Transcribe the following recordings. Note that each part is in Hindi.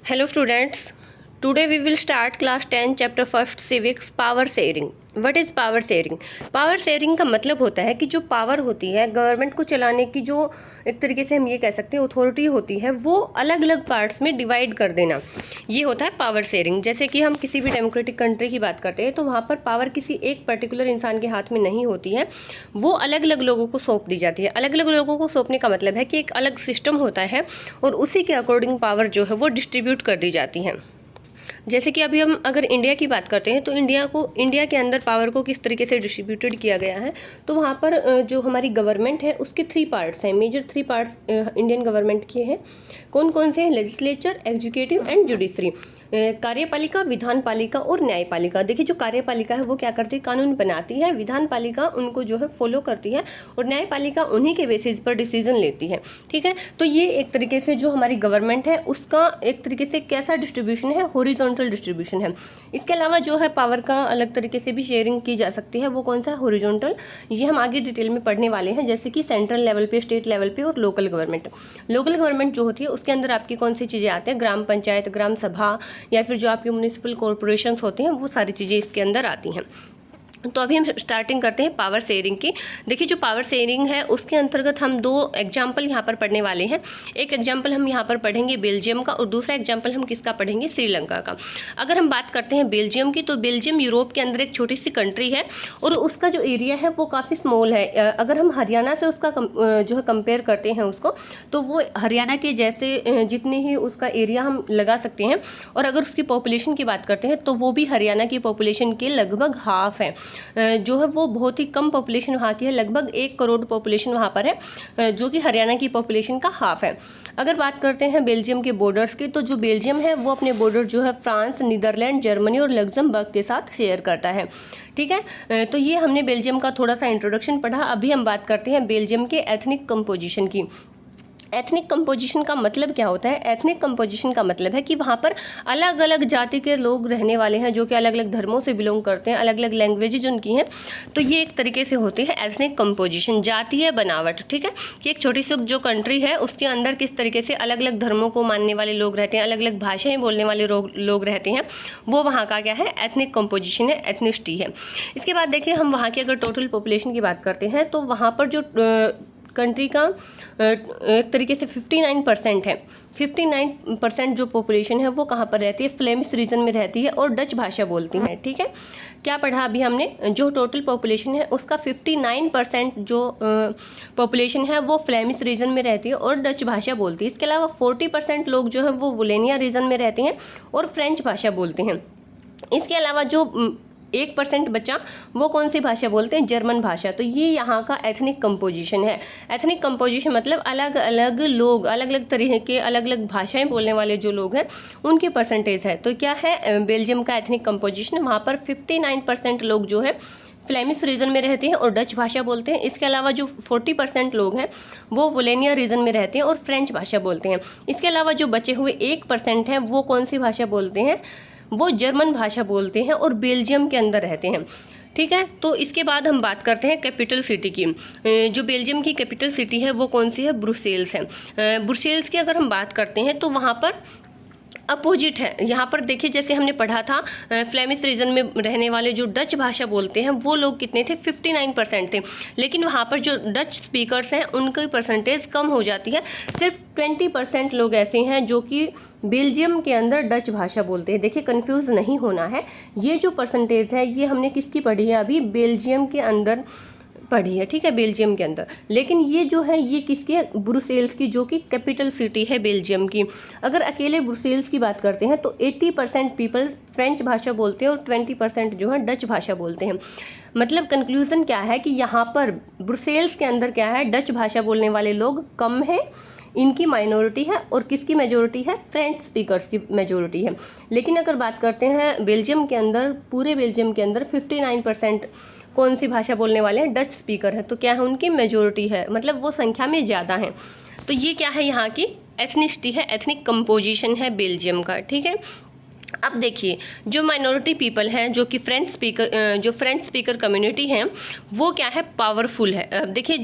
Hello students, today we will start class 10 chapter 1st civics power sharing. What is power sharing? Power sharing का मतलब होता है कि जो पावर होती है गवर्नमेंट को चलाने की, जो एक तरीके से हम ये कह सकते हैं अथॉरिटी होती है, वो अलग अलग पार्ट्स में डिवाइड कर देना, ये होता है पावर शेयरिंग। जैसे कि हम किसी भी डेमोक्रेटिक कंट्री की बात करते हैं तो वहाँ पर पावर किसी एक पर्टिकुलर इंसान के हाथ में नहीं होती है, वो अलग अलग लोगों को सौंप दी जाती है। अलग अलग लोगों को सौंपने का मतलब है कि एक अलग सिस्टम होता है और उसी के अकॉर्डिंग पावर जो है वो डिस्ट्रीब्यूट कर दी जाती है। जैसे कि अभी हम अगर इंडिया की बात करते हैं तो इंडिया के अंदर पावर को किस तरीके से डिस्ट्रीब्यूटेड किया गया है, तो वहाँ पर जो हमारी गवर्नमेंट है उसके 3 पार्ट्स हैं, मेजर 3 पार्ट्स इंडियन गवर्नमेंट के हैं। कौन कौन से हैं? Legislature, executive and judiciary. कार्यपालिका, विधान पालिका और न्यायपालिका। देखिए जो कार्यपालिका है वो क्या करती है? कानून बनाती है। विधान पालिका उनको जो है फॉलो करती है और न्यायपालिका उन्हीं के बेसिस पर डिसीजन लेती है। ठीक है, तो ये एक तरीके से जो हमारी गवर्नमेंट है उसका एक तरीके से कैसा डिस्ट्रीब्यूशन है? हॉरिजॉन्टल डिस्ट्रीब्यूशन है। इसके अलावा जो है पावर का अलग तरीके से भी शेयरिंग की जा सकती है, वो कौन सा? हॉरिजॉन्टल। ये हम आगे डिटेल में पढ़ने वाले हैं, जैसे कि सेंट्रल लेवल पे, स्टेट लेवल पे और लोकल गवर्नमेंट। लोकल गवर्नमेंट जो होती है उसके अंदर आपकी कौन सी चीज़ें आती हैं? ग्राम पंचायत, ग्राम सभा या फिर जो आपके म्युनिसिपल कॉरपोरेशंस होते हैं, वो सारी चीज़ें इसके अंदर आती हैं। तो अभी हम स्टार्टिंग करते हैं पावर शेयरिंग की। देखिए जो पावर शेयरिंग है उसके अंतर्गत हम 2 एग्जाम्पल यहाँ पर पढ़ने वाले हैं। एक एग्जाम्पल हम यहाँ पर पढ़ेंगे बेल्जियम का और दूसरा एग्जाम्पल हम किसका पढ़ेंगे? श्रीलंका का। अगर हम बात करते हैं बेल्जियम की, तो बेल्जियम यूरोप के अंदर एक छोटी सी कंट्री है और उसका जो एरिया है वो काफ़ी स्मॉल है। अगर हम हरियाणा से उसका जो है कंपेयर करते हैं उसको, तो वो हरियाणा के जैसे जितनी ही उसका एरिया हम लगा सकते हैं। और अगर उसकी पॉपुलेशन की बात करते हैं तो वो भी हरियाणा की पॉपुलेशन के लगभग हाफ है। जो है वो बहुत ही कम पॉपुलेशन वहाँ की है, लगभग 1 करोड़ पॉपुलेशन वहाँ पर है, जो कि हरियाणा की पॉपुलेशन का हाफ है। अगर बात करते हैं बेल्जियम के बॉर्डर्स की, तो जो बेल्जियम है वो अपने बॉर्डर जो है फ्रांस, नीदरलैंड, जर्मनी और लग्जमबर्ग के साथ शेयर करता है। ठीक है, तो ये हमने बेल्जियम का थोड़ा सा इंट्रोडक्शन पढ़ा। अभी हम बात करते हैं बेल्जियम के एथनिक कंपोजिशन की। एथनिक कंपोजिशन का मतलब क्या होता है? एथनिक कंपोजिशन का मतलब है कि वहाँ पर अलग अलग जाति के लोग रहने वाले हैं, जो कि अलग अलग धर्मों से बिलोंग करते हैं, अलग अलग लैंग्वेजेज उनकी हैं। तो ये एक तरीके से होती है एथनिक कंपोजिशन, जातीय बनावट। ठीक है, कि एक छोटी सी जो कंट्री है उसके अंदर किस तरीके से अलग अलग धर्मों को मानने वाले लोग रहते हैं, अलग अलग भाषाएं बोलने वाले लोग रहते हैं, वो वहाँ का क्या है? एथनिक कंपोजिशन है, एथनिसिटी है। इसके बाद देखिए हम वहाँ की अगर टोटल पॉपुलेशन की बात करते हैं तो वहाँ पर जो कंट्री का एक तरीके से 59% है। 59% जो पॉपुलेशन है वो कहाँ पर रहती है? फ्लेमिश रीजन में रहती है और डच भाषा बोलती हैं। ठीक है, क्या पढ़ा अभी हमने? जो टोटल पॉपुलेशन है उसका 59% जो पॉपुलेशन है वो फ्लेमिश रीजन में रहती है और डच भाषा बोलती है। इसके अलावा 40% लोग जो है वो वोलेनिया रीजन में रहते हैं और फ्रेंच भाषा बोलते हैं। इसके अलावा जो 1% बचा वो कौन सी भाषा बोलते हैं? जर्मन भाषा। तो ये यहाँ का एथनिक कंपोजिशन है। एथनिक कंपोजिशन मतलब अलग अलग लोग, अलग अलग तरह के अलग अलग भाषाएं बोलने वाले जो लोग हैं उनकी परसेंटेज है। तो क्या है बेल्जियम का एथनिक कंपोजिशन? वहाँ पर 59% लोग जो है फ्लेमिश रीजन में रहते हैं और डच भाषा बोलते हैं। इसके अलावा जो 40% लोग हैं वो वोलेनिया रीजन में रहते हैं और फ्रेंच भाषा बोलते हैं। इसके अलावा जो बचे हुए 1% हैं वो कौन सी भाषा बोलते हैं? वो जर्मन भाषा बोलते हैं और बेल्जियम के अंदर रहते हैं। ठीक है, तो इसके बाद हम बात करते हैं कैपिटल सिटी की। जो बेल्जियम की कैपिटल सिटी है वो कौन सी है? ब्रुसेल्स है। ब्रुसेल्स की अगर हम बात करते हैं तो वहाँ पर अपोजिट है। यहाँ पर देखिए जैसे हमने पढ़ा था फ्लेमिश रीजन में रहने वाले जो डच भाषा बोलते हैं वो लोग कितने थे? 59% थे। लेकिन वहाँ पर जो डच स्पीकर्स हैं उनकी परसेंटेज कम हो जाती है। सिर्फ 20% लोग ऐसे हैं जो कि बेल्जियम के अंदर डच भाषा बोलते हैं। देखिए कंफ्यूज नहीं होना है, ये जो परसेंटेज है ये हमने किसकी पढ़ी है? अभी बेल्जियम के अंदर पढ़ी है। ठीक है, बेल्जियम के अंदर। लेकिन ये जो है ये किसकी है? ब्रुसेल्स की, जो कि कैपिटल सिटी है बेल्जियम की। अगर अकेले ब्रुसेल्स की बात करते हैं तो 80% पीपल फ्रेंच भाषा बोलते हैं और 20% जो है डच भाषा बोलते हैं। मतलब कंक्लूजन क्या है कि यहाँ पर ब्रुसेल्स के अंदर क्या है? डच भाषा बोलने वाले लोग कम हैं, इनकी माइनॉरिटी है। और किसकी मेजोरिटी है? फ्रेंच स्पीकर्स की मेजोरिटी है। लेकिन अगर बात करते हैं बेल्जियम के अंदर, पूरे बेल्जियम के अंदर 59% कौन सी भाषा बोलने वाले हैं? डच स्पीकर है। तो क्या है? उनकी मेजोरिटी है, मतलब वो संख्या में ज़्यादा हैं। तो ये क्या है? यहाँ की एथनिसिटी है, एथनिक कंपोजिशन है बेल्जियम का। ठीक है, अब देखिए, जो माइनॉरिटी पीपल हैं, जो कि फ्रेंच स्पीकर कम्युनिटी हैं, वो क्या है, पावरफुल है। अब देखिए,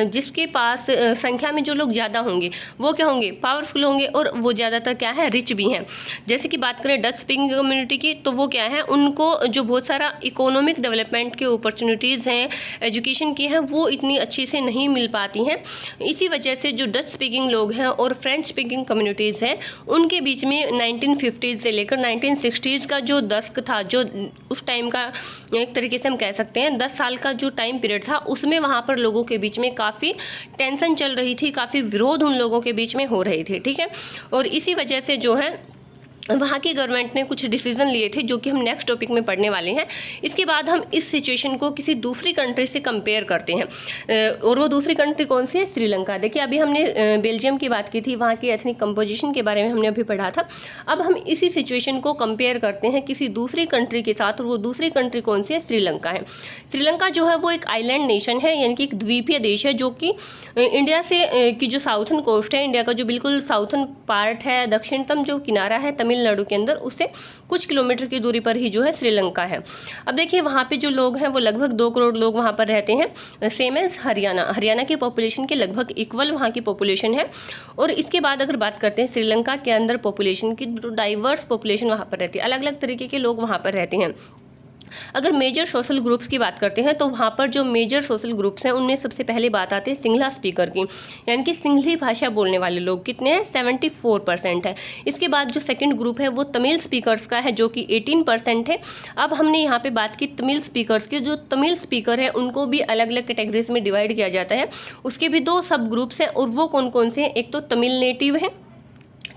जिसके पास संख्या में जो लोग ज़्यादा होंगे वो क्या होंगे, पावरफुल होंगे, और वो ज़्यादातर क्या है, रिच भी हैं। जैसे कि बात करें डच स्पीकिंग कम्युनिटी की, तो वो क्या है, उनको जो बहुत सारा इकोनॉमिक डेवलपमेंट के अपॉर्चुनिटीज़ हैं, एजुकेशन की हैं, वो इतनी अच्छी से नहीं मिल पाती हैं। इसी वजह से जो डच स्पीकिंग लोग हैं और फ्रेंच स्पीकिंग कम्युनिटीज़ हैं, उनके बीच में 1950 से लेकर 1960s का जो दशक था, जो उस टाइम का एक तरीके से हम कह सकते हैं 10 साल का जो टाइम पीरियड था, उसमें वहाँ पर लोगों के बीच में काफ़ी टेंशन चल रही थी, काफ़ी विरोध उन लोगों के बीच में हो रहे थे, ठीक है। और इसी वजह से जो है वहाँ की गवर्नमेंट ने कुछ डिसीजन लिए थे, जो कि हम नेक्स्ट टॉपिक में पढ़ने वाले हैं। इसके बाद हम इस सिचुएशन को किसी दूसरी कंट्री से कंपेयर करते हैं, और वो दूसरी कंट्री कौन सी है, श्रीलंका। देखिए, अभी हमने बेल्जियम की बात की थी, वहाँ की एथनिक कंपोजिशन के बारे में हमने अभी पढ़ा था। अब हम इसी सिचुएशन को कंपेयर करते हैं किसी दूसरी कंट्री के साथ, और वो दूसरी कंट्री कौन सी है, श्रीलंका है। श्रीलंका जो है वो एक आइलैंड नेशन है, यानी कि एक द्वीपीय देश है, जो कि इंडिया से की जो साउथर्न कोस्ट है, इंडिया का जो बिल्कुल साउथर्न पार्ट है, दक्षिणतम जो किनारा है तमिलनाडु के अंदर, उससे कुछ किलोमीटर की दूरी पर ही जो है श्रीलंका है। अब देखिए, वहाँ पे जो लोग हैं वो लगभग 2 करोड़ लोग वहाँ पर रहते हैं, सेम एज हरियाणा की पॉपुलेशन के लगभग इक्वल वहाँ की पॉपुलेशन है। और इसके बाद अगर बात करते हैं श्रीलंका के अंदर पॉपुलेशन की, तो डाइवर्स पॉपुलेशन वहाँ पर रहती है, अलग अलग तरीके के लोग वहाँ पर रहते हैं। अगर मेजर सोशल ग्रुप्स की बात करते हैं, तो वहाँ पर जो मेजर सोशल ग्रुप्स हैं उनमें सबसे पहले बात आती है सिंगला स्पीकर की, यानी कि सिंगली भाषा बोलने वाले लोग कितने हैं, 74% है। इसके बाद जो सेकंड ग्रुप है वो तमिल स्पीकर्स का है, जो कि 18% है। अब हमने यहाँ पे बात की तमिल स्पीकर्स की। जो तमिल स्पीकर है उनको भी अलग अलग कैटेगरीज में डिवाइड किया जाता है, उसके भी 2 सब ग्रुप्स हैं, और वो कौन कौन से हैं, एक तो तमिल नेटिव है।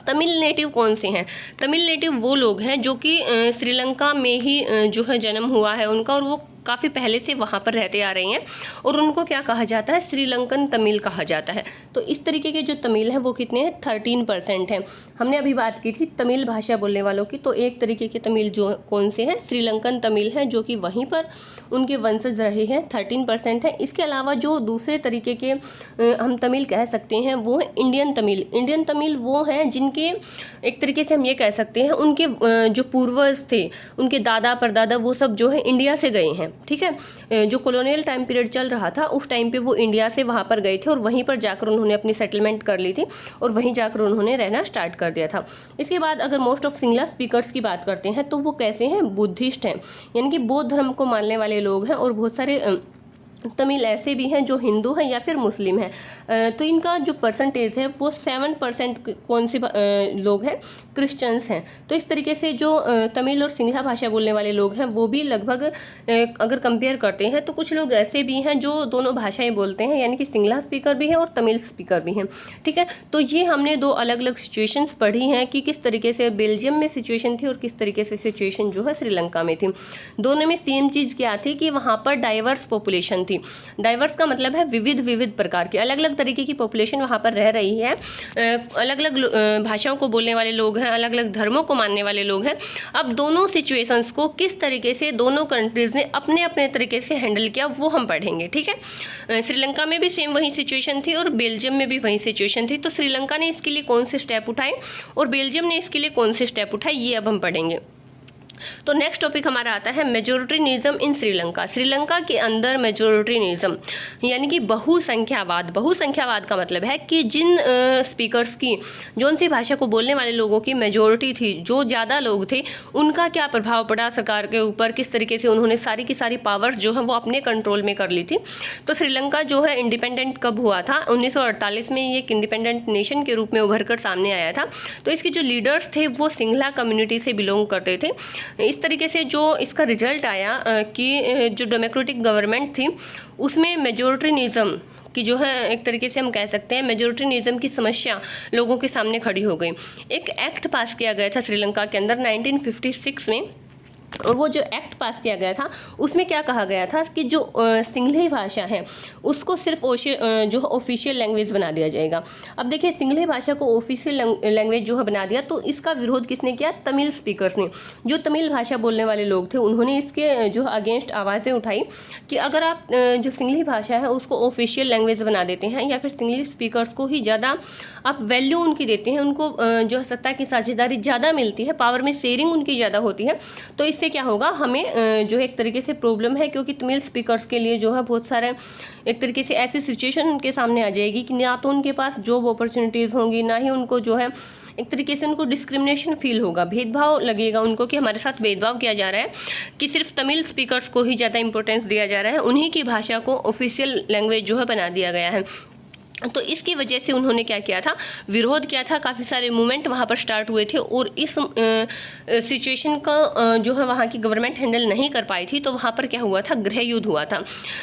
तमिल नेटिव कौन से हैं, तमिल नेटिव वो लोग हैं जो कि श्रीलंका में ही जो है जन्म हुआ है उनका, और वो काफ़ी पहले से वहाँ पर रहते आ रहे हैं, और उनको क्या कहा जाता है, श्रीलंकन तमिल कहा जाता है। तो इस तरीके के जो तमिल है वो कितने हैं, 13% हैं। हमने अभी बात की थी तमिल भाषा बोलने वालों की, तो एक तरीके के तमिल जो कौन से हैं, श्रीलंकन तमिल हैं, जो कि वहीं पर उनके वंशज रहे हैं, 13% है। इसके अलावा जो दूसरे तरीके के हम तमिल कह सकते हैं वो है इंडियन तमिल। इंडियन तमिल वो हैं जिनके एक तरीके से हम ये कह सकते हैं उनके जो पूर्वज थे, उनके दादा परदादा, वो सब जो है इंडिया से गए हैं, ठीक है। जो कॉलोनियल टाइम पीरियड चल रहा था उस टाइम पे वो इंडिया से वहाँ पर गए थे, और वहीं पर जाकर उन्होंने अपनी सेटलमेंट कर ली थी, और वहीं जाकर उन्होंने रहना स्टार्ट कर दिया था। इसके बाद अगर मोस्ट ऑफ सिंगला स्पीकर्स की बात करते हैं, तो वो कैसे हैं, बुद्धिस्ट हैं, यानी कि बौद्ध धर्म को मानने वाले लोग हैं, और बहुत सारे तमिल ऐसे भी हैं जो हिंदू हैं या फिर मुस्लिम हैं। तो इनका जो परसेंटेज है वो 7% कौन से लोग हैं, क्रिश्चियंस हैं। तो इस तरीके से जो तमिल और सिंगला भाषा बोलने वाले लोग हैं वो भी लगभग अगर कंपेयर करते हैं तो कुछ लोग ऐसे भी हैं जो दोनों भाषाएं बोलते हैं, यानी कि सिंगला स्पीकर भी हैं और तमिल स्पीकर भी हैं, ठीक है। तो ये हमने 2 अलग अलग सिचुएशंस पढ़ी हैं कि किस तरीके से बेल्जियम में सिचुएशन थी और किस तरीके से सिचुएशन जो है श्रीलंका में थी। दोनों में सेम चीज़ क्या थी कि वहाँ पर डाइवर्स पॉपुलेशन थी। डाइवर्स का मतलब है विविध प्रकार की, अलग अलग तरीके की पॉपुलेशन वहाँ पर रह रही है, अलग अलग भाषाओं को बोलने वाले लोग हैं, अलग अलग धर्मों को मानने वाले लोग हैं। अब दोनों सिचुएशंस को किस तरीके से दोनों कंट्रीज़ ने अपने अपने तरीके से हैंडल किया वो हम पढ़ेंगे, ठीक है। श्रीलंका में भी सेम वही सिचुएशन थी और बेल्जियम में भी वही सिचुएशन थी। तो श्रीलंका ने इसके लिए कौन से स्टेप उठाए और बेल्जियम ने इसके लिए कौन से स्टेप उठाए, ये अब हम पढ़ेंगे। तो नेक्स्ट टॉपिक हमारा आता है मेजोरिटीनिज्म इन श्रीलंका। श्रीलंका के अंदर मेजोरिटीनिज्म यानी कि बहुसंख्यावाद। बहुसंख्यावाद का मतलब है कि जिन स्पीकर्स की, जो सी भाषा को बोलने वाले लोगों की मेजोरिटी थी, जो ज़्यादा लोग थे, उनका क्या प्रभाव पड़ा सरकार के ऊपर, किस तरीके से उन्होंने सारी की सारी पावर्स जो है वो अपने कंट्रोल में कर ली थी। तो श्रीलंका जो है इंडिपेंडेंट कब हुआ था, 1948 में ये एक इंडिपेंडेंट नेशन के रूप में उभर कर सामने आया था। तो इसके जो लीडर्स थे वो सिंगला कम्युनिटी से बिलोंग करते थे। इस तरीके से जो इसका रिजल्ट आया कि जो डेमोक्रेटिक गवर्नमेंट थी उसमें मेजोरिटीनिज्म की जो है एक तरीके से हम कह सकते हैं मेजोरिटीनिज्म की समस्या लोगों के सामने खड़ी हो गई। एक एक्ट पास किया गया था श्रीलंका के अंदर 1956 में, और वो जो एक्ट पास किया गया था उसमें क्या कहा गया था कि जो सिंहली भाषा है उसको सिर्फ जो ऑफिशियल लैंग्वेज बना दिया जाएगा। अब देखिए सिंहली भाषा को ऑफिशियल लैंग्वेज जो है बना दिया, तो इसका विरोध किसने किया? तमिल स्पीकर्स ने। जो तमिल भाषा बोलने वाले लोग थे उन्होंने इसके जो अगेंस्ट आवाज़ें उठाई कि अगर आप जो सिंहली भाषा है उसको ऑफिशियल लैंग्वेज बना देते हैं या फिर सिंहली स्पीकर्स को ही ज़्यादा आप वैल्यू उनकी देते हैं, उनको जो सत्ता की साझेदारी ज़्यादा मिलती है, पावर में शेयरिंग उनकी ज़्यादा होती है, तो इससे क्या होगा, हमें जो एक तरीके से प्रॉब्लम है, क्योंकि तमिल स्पीकर्स के लिए जो है बहुत सारे एक तरीके से ऐसी सिचुएशन उनके सामने आ जाएगी कि ना तो उनके पास जॉब अपॉर्चुनिटीज़ होंगी, ना ही उनको जो है एक तरीके से उनको डिस्क्रिमिनेशन फील होगा, भेदभाव लगेगा उनको कि हमारे साथ भेदभाव किया जा रहा है, कि सिर्फ तमिल स्पीकर्स को ही ज़्यादा इंपॉर्टेंस दिया जा रहा है, उन्हीं की भाषा को ऑफिशियल लैंग्वेज जो है बना दिया गया है। तो इसकी वजह से उन्होंने क्या किया था, विरोध किया था, काफ़ी सारे मूवमेंट वहाँ पर स्टार्ट हुए थे और इस सिचुएशन का जो है वहाँ की गवर्नमेंट हैंडल नहीं कर पाई थी, तो वहाँ पर क्या हुआ था, गृह युद्ध हुआ था।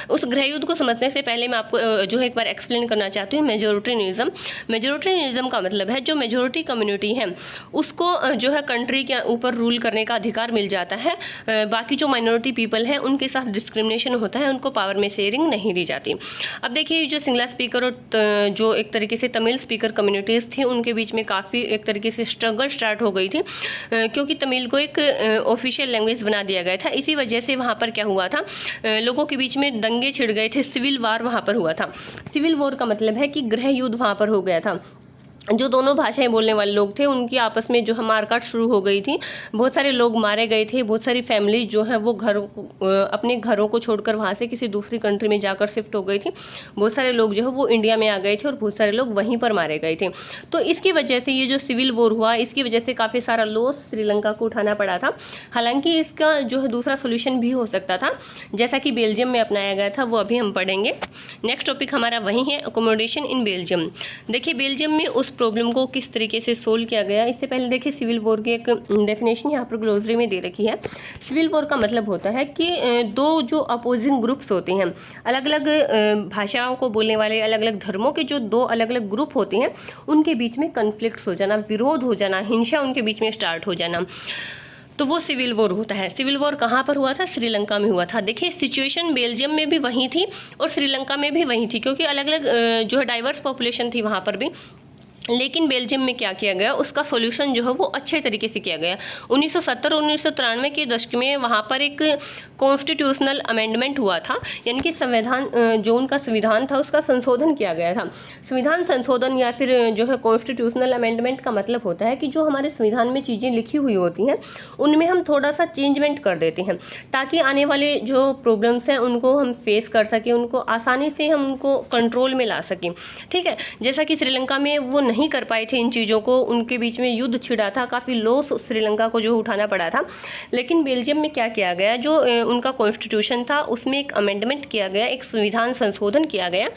उस गृह युद्ध को समझने से पहले मैं आपको जो है एक बार एक्सप्लेन करना चाहती हूँ मेजोरिटेरिज्म। मेजोरिटेरिज्म का मतलब है जो मेजोरिटी कम्युनिटी है उसको जो है कंट्री के ऊपर रूल करने का अधिकार मिल जाता है, बाकी जो माइनॉरिटी पीपल हैं उनके साथ डिस्क्रिमिनेशन होता है, उनको पावर में शेयरिंग नहीं दी जाती। अब देखिए जो सिंगला स्पीकर और जो एक तरीके से तमिल स्पीकर कम्युनिटीज़ थी उनके बीच में काफ़ी एक तरीके से स्ट्रगल स्टार्ट हो गई थी, क्योंकि तमिल को एक ऑफिशियल लैंग्वेज बना दिया गया था। इसी वजह से वहाँ पर क्या हुआ था, लोगों के बीच में दंगे छिड़ गए थे, सिविल वार वहाँ पर हुआ था। सिविल वॉर का मतलब है कि गृह युद्ध वहाँ पर हो गया था। जो दोनों भाषाएं बोलने वाले लोग थे उनकी आपस में जो है मारकाट शुरू हो गई थी, बहुत सारे लोग मारे गए थे, बहुत सारी फैमिली जो है वो अपने घरों को छोड़कर वहाँ से किसी दूसरी कंट्री में जाकर शिफ्ट हो गई थी, बहुत सारे लोग जो है वो इंडिया में आ गए थे और बहुत सारे लोग वहीं पर मारे गए थे। तो इसकी वजह से ये जो सिविल वॉर हुआ, इसकी वजह से काफ़ी सारा लॉस श्रीलंका को उठाना पड़ा था। हालांकि इसका जो है दूसरा सोल्यूशन भी हो सकता था, जैसा कि बेल्जियम में अपनाया गया था, वो अभी हम पढ़ेंगे। नेक्स्ट टॉपिक हमारा वही है, अकोमोडेशन इन बेल्जियम। देखिए बेल्जियम में उस प्रॉब्लम को किस तरीके से सोल्व किया गया। इससे पहले देखिए सिविल वॉर की एक डेफिनेशन यहाँ पर ग्लोसरी में दे रखी है। सिविल वॉर का मतलब होता है कि दो जो अपोजिंग ग्रुप्स होते हैं, अलग अलग भाषाओं को बोलने वाले अलग अलग धर्मों के जो दो अलग अलग ग्रुप होते हैं उनके बीच में कन्फ्लिक्ट्स हो जाना, विरोध हो जाना, हिंसा उनके बीच में स्टार्ट हो जाना, तो वो सिविल वॉर होता है। सिविल वॉर कहाँ पर हुआ था, श्रीलंका में हुआ था। देखिए सिचुएशन बेल्जियम में भी वही थी और श्रीलंका में भी वही थी, क्योंकि अलग अलग जो है डाइवर्स पॉपुलेशन थी वहाँ पर भी। लेकिन बेल्जियम में क्या किया गया, उसका सॉल्यूशन जो है वो अच्छे तरीके से किया गया। 1970 और 1993 के दशक में वहाँ पर एक कॉन्स्टिट्यूशनल अमेंडमेंट हुआ था, यानी कि संविधान जो उनका संविधान था उसका संशोधन किया गया था। संविधान संशोधन या फिर जो है कॉन्स्टिट्यूशनल अमेंडमेंट का मतलब होता है कि जो हमारे संविधान में चीज़ें लिखी हुई होती हैं उनमें हम थोड़ा सा चेंजमेंट कर देते हैं, ताकि आने वाले जो प्रॉब्लम्स हैं उनको हम फेस कर सकें, उनको आसानी से हम उनको कंट्रोल में ला सकें। ठीक है, जैसा कि श्रीलंका में वो नहीं कर पाए थे इन चीज़ों को, उनके बीच में युद्ध छिड़ा था, काफ़ी लॉस श्रीलंका को जो उठाना पड़ा था। लेकिन बेल्जियम में क्या किया गया, जो उनका कॉन्स्टिट्यूशन था उसमें एक अमेंडमेंट किया गया, एक संविधान संशोधन किया गया।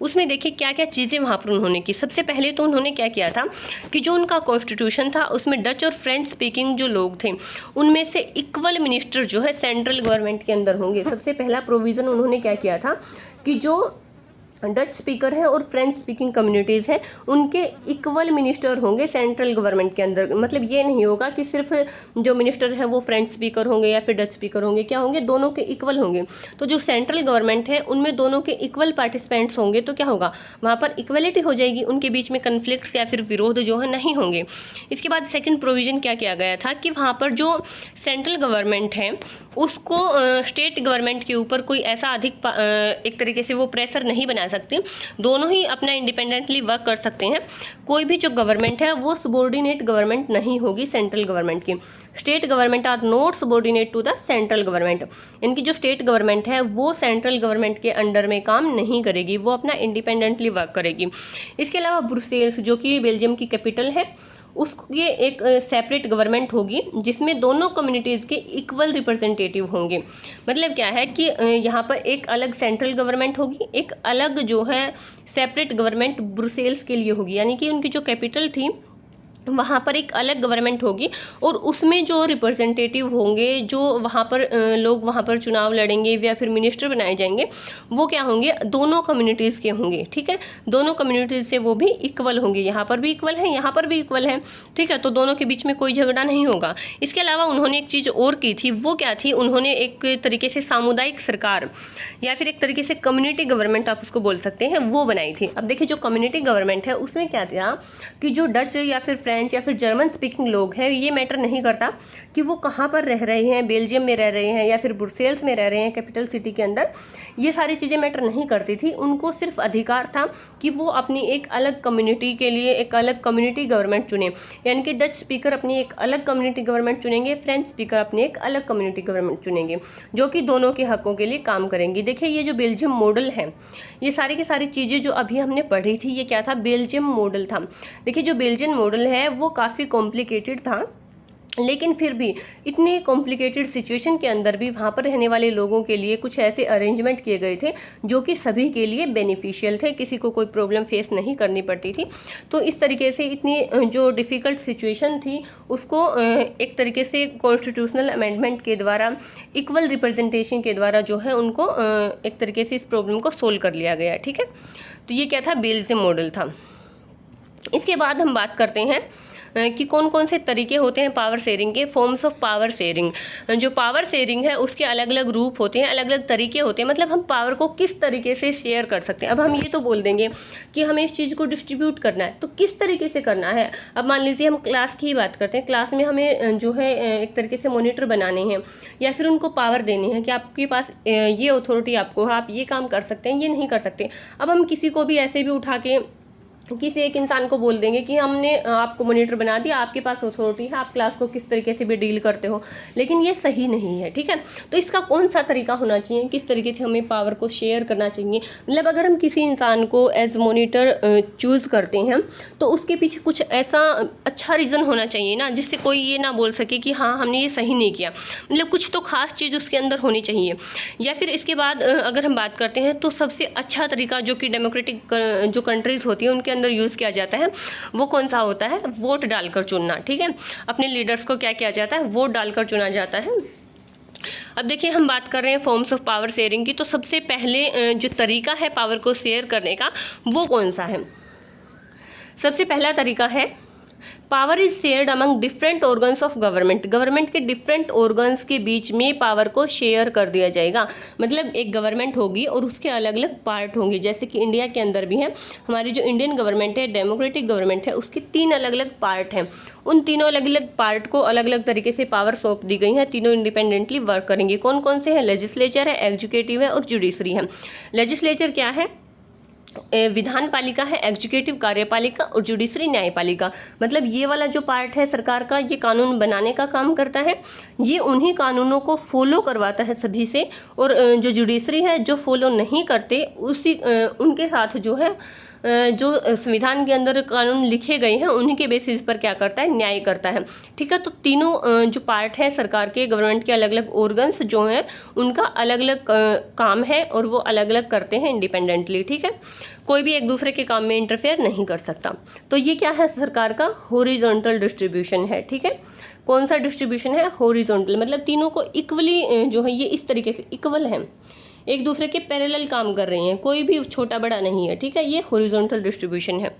उसमें देखिए क्या क्या चीज़ें वहाँ पर उन्होंने की। सबसे पहले तो उन्होंने क्या किया था कि जो उनका कॉन्स्टिट्यूशन था उसमें डच और फ्रेंच स्पीकिंग जो लोग थे उनमें से इक्वल मिनिस्टर जो है सेंट्रल गवर्नमेंट के अंदर होंगे। सबसे पहला प्रोविज़न उन्होंने क्या किया था कि जो डच स्पीकर है और फ्रेंच स्पीकिंग कम्युनिटीज़ हैं उनके इक्वल मिनिस्टर होंगे सेंट्रल गवर्नमेंट के अंदर। मतलब ये नहीं होगा कि सिर्फ जो मिनिस्टर है वो फ्रेंच स्पीकर होंगे या फिर डच स्पीकर होंगे, क्या होंगे, दोनों के इक्वल होंगे। तो जो सेंट्रल गवर्नमेंट है उनमें दोनों के इक्वल पार्टिसिपेंट्स होंगे, तो क्या होगा, वहाँ पर इक्वलिटी हो जाएगी, उनके बीच में कन्फ्लिक्ट्स या फिर विरोध जो है नहीं होंगे। इसके बाद सेकेंड प्रोविज़न क्या किया गया था कि वहाँ पर जो सेंट्रल गवर्नमेंट है उसको स्टेट गवर्नमेंट के ऊपर कोई ऐसा अधिक एक तरीके से वो प्रेशर नहीं बना सकते, दोनों ही अपना इंडिपेंडेंटली वर्क कर सकते हैं। कोई भी जो गवर्नमेंट है वो सबॉर्डिनेट गवर्नमेंट नहीं होगी सेंट्रल गवर्नमेंट की। State government are not subordinate to the central government. इनकी जो स्टेट गवर्नमेंट है वो सेंट्रल गवर्नमेंट के अंडर में काम नहीं करेगी, वो अपना इंडिपेंडेंटली वर्क करेगी। इसके अलावा ब्रुसेल्स जो कि बेल्जियम की कैपिटल है उसकी एक सेपरेट गवर्नमेंट होगी जिसमें दोनों कम्युनिटीज़ के इक्वल रिप्रेजेंटेटिव होंगे। मतलब क्या है कि यहाँ पर एक अलग सेंट्रल गवर्नमेंट होगी, एक अलग जो है सेपरेट गवर्नमेंट ब्रुसेल्स के लिए होगी, यानी कि उनकी जो कैपिटल थी वहाँ पर एक अलग गवर्नमेंट होगी और उसमें जो रिप्रेजेंटेटिव होंगे, जो वहाँ पर लोग वहाँ पर चुनाव लड़ेंगे या फिर मिनिस्टर बनाए जाएंगे, वो क्या होंगे, दोनों कम्युनिटीज़ के होंगे। ठीक है, दोनों कम्युनिटीज़ से वो भी इक्वल होंगे, यहाँ पर भी इक्वल है, यहाँ पर भी इक्वल है। ठीक है, तो दोनों के बीच में कोई झगड़ा नहीं होगा। इसके अलावा उन्होंने एक चीज़ और की थी, वो क्या थी, उन्होंने एक तरीके से सामुदायिक सरकार या फिर एक तरीके से कम्युनिटी गवर्नमेंट आप उसको बोल सकते हैं, वो बनाई थी। अब देखिए जो कम्युनिटी गवर्नमेंट है उसमें क्या था कि जो डच या फिर फ्रेंच या फिर जर्मन स्पीकिंग लोग हैं, ये मैटर नहीं करता कि वो कहाँ पर रह रहे हैं, बेल्जियम में रह रहे हैं या फिर ब्रुसेल्स में रह रहे हैं, कैपिटल सिटी के अंदर, ये सारी चीज़ें मैटर नहीं करती थी। उनको सिर्फ अधिकार था कि वो अपनी एक अलग कम्युनिटी के लिए एक अलग कम्युनिटी गवर्नमेंट चुने, यानी कि डच स्पीकर अपनी एक अलग कम्युनिटी गवर्नमेंट चुनेंगे, फ्रेंच स्पीकर अपनी एक अलग कम्युनिटी गवर्नमेंट चुनेंगे, जो कि दोनों के हकों के लिए काम करेंगी। देखिए ये जो बेल्जियम मॉडल है, ये सारी की सारी चीज़ें जो अभी हमने पढ़ी थी, ये क्या था, बेल्जियम मॉडल था। देखिए जो बेल्जियम मॉडल है वो काफ़ी कॉम्प्लिकेटेड था, लेकिन फिर भी इतने कॉम्प्लिकेटेड सिचुएशन के अंदर भी वहाँ पर रहने वाले लोगों के लिए कुछ ऐसे अरेंजमेंट किए गए थे जो कि सभी के लिए बेनिफिशियल थे, किसी को कोई प्रॉब्लम फेस नहीं करनी पड़ती थी। तो इस तरीके से इतनी जो डिफ़िकल्ट सिचुएशन थी उसको एक तरीके से कॉन्स्टिट्यूशनल अमेंडमेंट के द्वारा, इक्वल रिप्रेजेंटेशन के द्वारा जो है उनको एक तरीके से इस प्रॉब्लम को सोल्व कर लिया गया। ठीक है, तो ये क्या था, बेल्जियम मॉडल था। इसके बाद हम बात करते हैं कि कौन कौन से तरीके होते हैं पावर शेयरिंग के, फॉर्म्स ऑफ पावर शेयरिंग। जो पावर शेयरिंग है उसके अलग अलग रूप होते हैं, अलग अलग तरीके होते हैं, मतलब हम पावर को किस तरीके से शेयर कर सकते हैं। अब हम ये तो बोल देंगे कि हमें इस चीज़ को डिस्ट्रीब्यूट करना है, तो किस तरीके से करना है। अब मान लीजिए हम क्लास की ही बात करते हैं, क्लास में हमें जो है एक तरीके से मॉनिटर बनाने हैं या फिर उनको पावर देनी है कि आपके पास ये अथॉरिटी आपको है, आप ये काम कर सकते हैं, ये नहीं कर सकते। अब हम किसी को भी ऐसे भी उठा के किसी एक इंसान को बोल देंगे कि हमने आपको मॉनिटर बना दिया, आपके पास अथॉरिटी है, आप क्लास को किस तरीके से भी डील करते हो, लेकिन ये सही नहीं है। ठीक है, तो इसका कौन सा तरीका होना चाहिए, किस तरीके से हमें पावर को शेयर करना चाहिए। मतलब अगर हम किसी इंसान को एज मॉनिटर चूज़ करते हैं तो उसके पीछे कुछ ऐसा अच्छा रीज़न होना चाहिए ना, जिससे कोई ये ना बोल सके कि हाँ हमने ये सही नहीं किया, मतलब कुछ तो खास चीज़ उसके अंदर होनी चाहिए। या फिर इसके बाद अगर हम बात करते हैं तो सबसे अच्छा तरीका जो कि डेमोक्रेटिक जो कंट्रीज़ होती है उनके अंदर यूज़ किया जाता है, वो कौन सा होता है, वोट डालकर चुनना। ठीक है, अपने लीडर्स को क्या किया जाता है, वोट डालकर चुना जाता है। अब देखिए हम बात कर रहे हैं फॉर्म्स ऑफ पावर शेयरिंग की, तो सबसे पहले जो तरीका है पावर को शेयर करने का वो कौन सा है। सबसे पहला तरीका है power is shared among different organs of government. Government के डिफरेंट ऑर्गन्स के बीच में पावर को शेयर कर दिया जाएगा। मतलब एक गवर्नमेंट होगी और उसके अलग अलग पार्ट होंगे, जैसे कि इंडिया के अंदर भी है, हमारी जो इंडियन गवर्नमेंट है, डेमोक्रेटिक गवर्नमेंट है, उसके 3 अलग अलग पार्ट हैं। उन तीनों अलग अलग पार्ट को अलग अलग तरीके से पावर सौंप दी गई है, तीनों इंडिपेंडेंटली वर्क करेंगे। कौन कौन से हैं, लेजिस्लेचर है, एग्जीक्यूटिव है और जुडिशरी है। लेजिस्लेचर क्या है, विधान पालिका है, एग्जीक्यूटिव कार्यपालिका और जुडिशरी न्यायपालिका। मतलब ये वाला जो पार्ट है सरकार का, ये कानून बनाने का काम करता है, ये उन्हीं कानूनों को फॉलो करवाता है सभी से। और जो जुडिशरी है, जो फॉलो नहीं करते उसी उनके साथ जो है जो संविधान के अंदर कानून लिखे गए हैं उन्हीं के बेसिस पर क्या करता है, न्याय करता है। ठीक है, तो तीनों जो पार्ट है सरकार के, गवर्नमेंट के अलग अलग ऑर्गन्स जो हैं उनका अलग अलग काम है और वो अलग अलग करते हैं इंडिपेंडेंटली। ठीक है, कोई भी एक दूसरे के काम में इंटरफेयर नहीं कर सकता। तो ये क्या है, सरकार का हॉरिजॉन्टल डिस्ट्रीब्यूशन है। ठीक है, कौन सा डिस्ट्रीब्यूशन है, हॉरिजॉन्टल, मतलब तीनों को इक्वली जो है ये इस तरीके से इक्वल है, एक दूसरे के पैरेलल काम कर रही हैं, कोई भी छोटा बड़ा नहीं है। ठीक है, ये हॉरिजॉन्टल डिस्ट्रीब्यूशन है।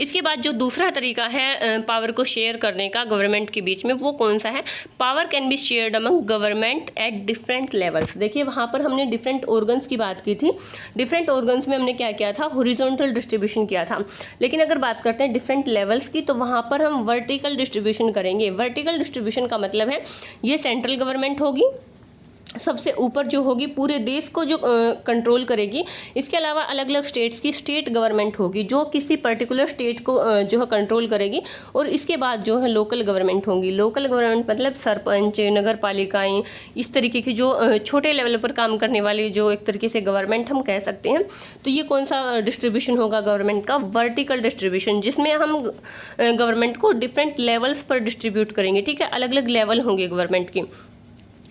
इसके बाद जो दूसरा तरीका है पावर को शेयर करने का गवर्नमेंट के बीच में, वो कौन सा है, power can be shared among government at different levels. देखिए वहाँ पर हमने डिफरेंट ऑर्गन्स की बात की थी, डिफरेंट ऑर्गन्स में हमने क्या किया था, हॉरिजॉन्टल डिस्ट्रीब्यूशन किया था। लेकिन अगर बात करते हैं डिफरेंट लेवल्स की, तो वहाँ पर हम वर्टिकल डिस्ट्रीब्यूशन करेंगे। वर्टिकल डिस्ट्रीब्यूशन का मतलब है ये सेंट्रल गवर्नमेंट होगी, सबसे ऊपर जो होगी पूरे देश को जो कंट्रोल करेगी। इसके अलावा अलग अलग स्टेट्स की स्टेट गवर्नमेंट होगी जो किसी पर्टिकुलर स्टेट को जो है कंट्रोल करेगी। और इसके बाद जो है लोकल गवर्नमेंट होंगी। लोकल गवर्नमेंट मतलब सरपंच, नगर पालिकाएँ, इस तरीके की जो छोटे लेवल पर काम करने वाली जो एक तरीके से गवर्नमेंट हम कह सकते हैं। तो ये कौन सा डिस्ट्रीब्यूशन होगा गवर्नमेंट का, वर्टिकल डिस्ट्रीब्यूशन, जिसमें हम गवर्नमेंट को डिफरेंट लेवल्स पर डिस्ट्रीब्यूट करेंगे। ठीक है, अलग अलग लेवल होंगे गवर्नमेंट के।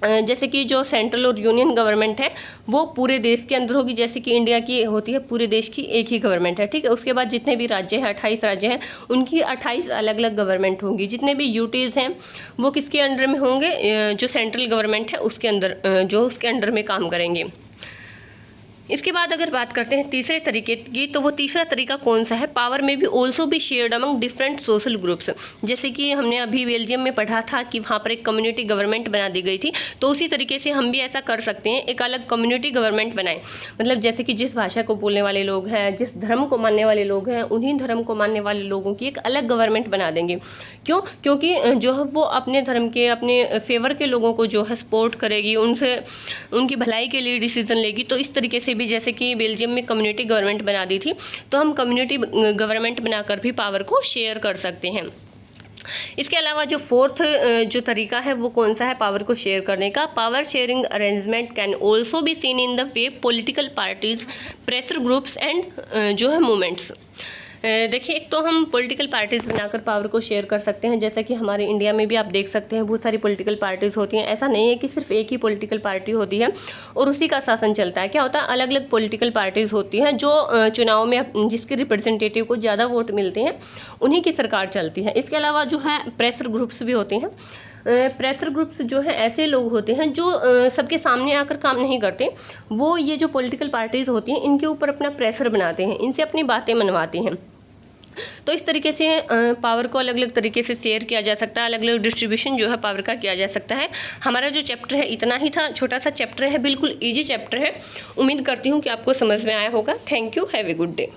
जैसे कि जो सेंट्रल और यूनियन गवर्नमेंट है वो पूरे देश के अंदर होगी, जैसे कि इंडिया की होती है पूरे देश की एक ही गवर्नमेंट है, ठीक है। उसके बाद जितने भी राज्य हैं 28 राज्य हैं उनकी 28 अलग अलग गवर्नमेंट होंगी। जितने भी यूटीज़ हैं वो किसके अंडर में होंगे, जो सेंट्रल गवर्नमेंट है उसके अंदर, जो उसके अंडर में काम करेंगे। इसके बाद अगर बात करते हैं तीसरे तरीके की, तो वो तीसरा तरीका कौन सा है, पावर में भी ऑल्सो भी shared among different social groups. जैसे कि हमने अभी बेल्जियम में पढ़ा था कि वहाँ पर एक कम्युनिटी गवर्नमेंट बना दी गई थी, तो उसी तरीके से हम भी ऐसा कर सकते हैं, एक अलग कम्युनिटी गवर्नमेंट बनाएं। मतलब जैसे कि जिस भाषा को बोलने वाले लोग हैं, जिस धर्म को मानने वाले लोग हैं, उन्हीं धर्म को मानने वाले लोगों की एक अलग गवर्नमेंट बना देंगे। क्यों? क्योंकि जो है वो अपने धर्म के, अपने फेवर के लोगों को जो है सपोर्ट करेगी, उनसे उनकी भलाई के लिए डिसीजन लेगी। तो इस तरीके से भी, जैसे कि बेल्जियम में कम्युनिटी गवर्नमेंट बना दी थी, तो हम कम्युनिटी गवर्नमेंट बनाकर भी पावर को शेयर कर सकते हैं। इसके अलावा जो फोर्थ जो तरीका है वो कौन सा है पावर को शेयर करने का, power sharing arrangement can also be seen in the way political parties, pressure groups and जो है मूवमेंट्स। देखिए, एक तो हम पॉलिटिकल पार्टीज़ बनाकर पावर को शेयर कर सकते हैं, जैसा कि हमारे इंडिया में भी आप देख सकते हैं बहुत सारी पॉलिटिकल पार्टीज़ होती हैं। ऐसा नहीं है कि सिर्फ एक ही पॉलिटिकल पार्टी होती है और उसी का शासन चलता है। क्या होता है, अलग अलग पॉलिटिकल पार्टीज़ होती हैं जो चुनाव में जिसके रिप्रेजेंटेटिव को ज़्यादा वोट मिलते हैं उन्हीं की सरकार चलती है। इसके अलावा जो है प्रेशर ग्रुप्स भी होते हैं। प्रेशर ग्रुप्स जो है ऐसे लोग होते हैं जो सबके सामने आकर काम नहीं करते, वो ये जो पॉलिटिकल पार्टीज़ होती हैं इनके ऊपर अपना प्रेशर बनाते हैं, इनसे अपनी बातें मनवाते हैं। तो इस तरीके से पावर को अलग अलग तरीके से शेयर किया जा सकता है, अलग अलग डिस्ट्रीब्यूशन जो है पावर का किया जा सकता है। हमारा जो चैप्टर है इतना ही था, छोटा सा चैप्टर है, बिल्कुल ईजी चैप्टर है। उम्मीद करती हूँ कि आपको समझ में आया होगा। Thank you, have a good day.